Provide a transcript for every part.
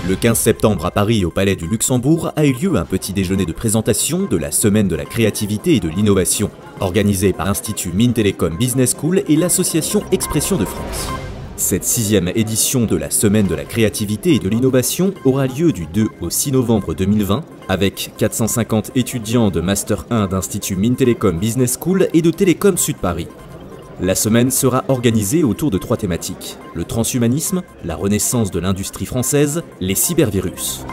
Le 15 septembre à Paris, au Palais du Luxembourg, a eu lieu un petit déjeuner de présentation de la Semaine de la créativité et de l'innovation, organisée par l'Institut Mines Télécom Business School et l'association Expression de France. Cette 6e édition de la Semaine de la créativité et de l'innovation aura lieu du 2 au 6 novembre 2020 avec 450 étudiants de Master 1 d'Institut Mines Télécom Business School et de Télécom Sud Paris. La semaine sera organisée autour de 3 thématiques: le transhumanisme, la renaissance de l'industrie française, les cybervirus.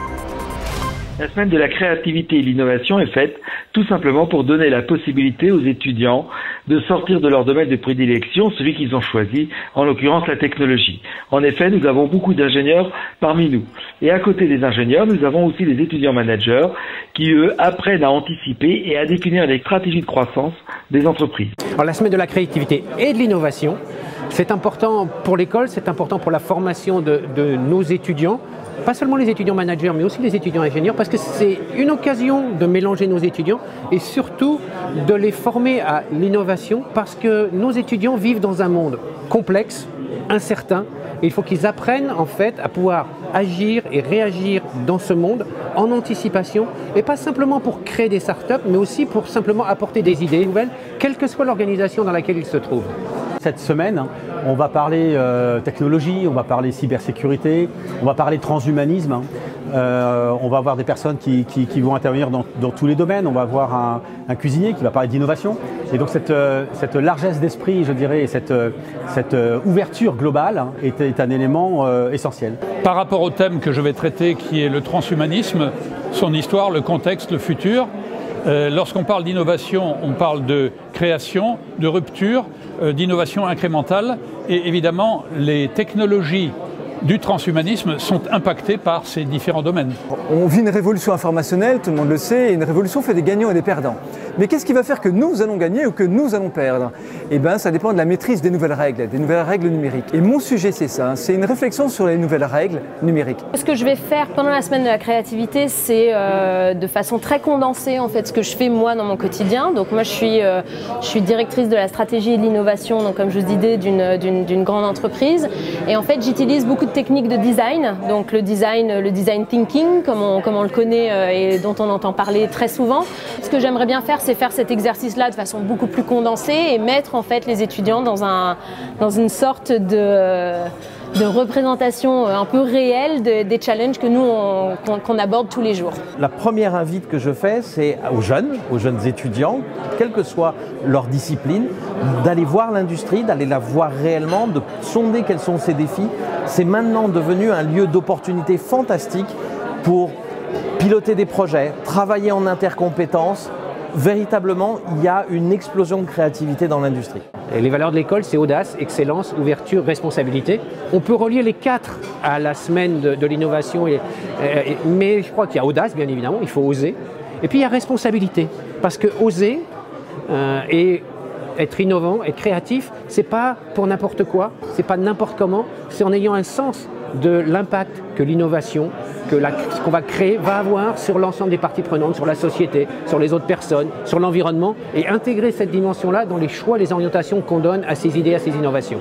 La semaine de la créativité et l'innovation est faite tout simplement pour donner la possibilité aux étudiants de sortir de leur domaine de prédilection, celui qu'ils ont choisi, en l'occurrence la technologie. En effet, nous avons beaucoup d'ingénieurs parmi nous. Et à côté des ingénieurs, nous avons aussi des étudiants managers qui, eux, apprennent à anticiper et à définir les stratégies de croissance des entreprises. Alors, la semaine de la créativité et de l'innovation, c'est important pour l'école, c'est important pour la formation de nos étudiants. Pas seulement les étudiants managers, mais aussi les étudiants ingénieurs, parce que c'est une occasion de mélanger nos étudiants et surtout de les former à l'innovation, parce que nos étudiants vivent dans un monde complexe, incertain, et il faut qu'ils apprennent en fait à pouvoir agir et réagir dans ce monde en anticipation, et pas simplement pour créer des startups, mais aussi pour simplement apporter des idées nouvelles, quelle que soit l'organisation dans laquelle ils se trouvent. Cette semaine, on va parler technologie, on va parler cybersécurité, on va parler transhumanisme. On va avoir des personnes qui vont intervenir dans tous les domaines. On va avoir un cuisinier qui va parler d'innovation. Et donc cette largesse d'esprit, je dirais, et cette ouverture globale est un élément essentiel. Par rapport au thème que je vais traiter, qui est le transhumanisme, son histoire, le contexte, le futur, lorsqu'on parle d'innovation, on parle de création, de rupture, d'innovation incrémentale, et évidemment les technologies du transhumanisme sont impactées par ces différents domaines. On vit une révolution informationnelle, tout le monde le sait, et une révolution fait des gagnants et des perdants. Mais qu'est-ce qui va faire que nous allons gagner ou que nous allons perdre? Eh bien, ça dépend de la maîtrise des nouvelles règles numériques. Et mon sujet, c'est ça, c'est une réflexion sur les nouvelles règles numériques. Ce que je vais faire pendant la semaine de la créativité, c'est de façon très condensée en fait ce que je fais moi dans mon quotidien. Donc moi, je suis directrice de la stratégie et de l'innovation, donc comme je vous disais, d'une grande entreprise. Et en fait, j'utilise beaucoup de techniques de design, donc le design thinking, comme on le connaît et dont on entend parler très souvent. Ce que j'aimerais bien faire, c'est faire cet exercice-là de façon beaucoup plus condensée et mettre en fait les étudiants dans une sorte de représentation un peu réelle des challenges que nous qu'on aborde tous les jours. La première invite que je fais, c'est aux jeunes étudiants, quelle que soit leur discipline, d'aller voir l'industrie, d'aller la voir réellement, de sonder quels sont ses défis. C'est maintenant devenu un lieu d'opportunité fantastique pour piloter des projets, travailler en intercompétences. Véritablement, il y a une explosion de créativité dans l'industrie. Les valeurs de l'école, c'est audace, excellence, ouverture, responsabilité. On peut relier les 4 à la semaine de l'innovation, mais je crois qu'il y a audace, bien évidemment, il faut oser. Et puis il y a responsabilité, parce que oser et être innovant, être créatif, c'est pas pour n'importe quoi, c'est pas n'importe comment, c'est en ayant un sens de l'impact que l'innovation, ce qu'on va créer, va avoir sur l'ensemble des parties prenantes, sur la société, sur les autres personnes, sur l'environnement, et intégrer cette dimension-là dans les choix, les orientations qu'on donne à ces idées, à ces innovations.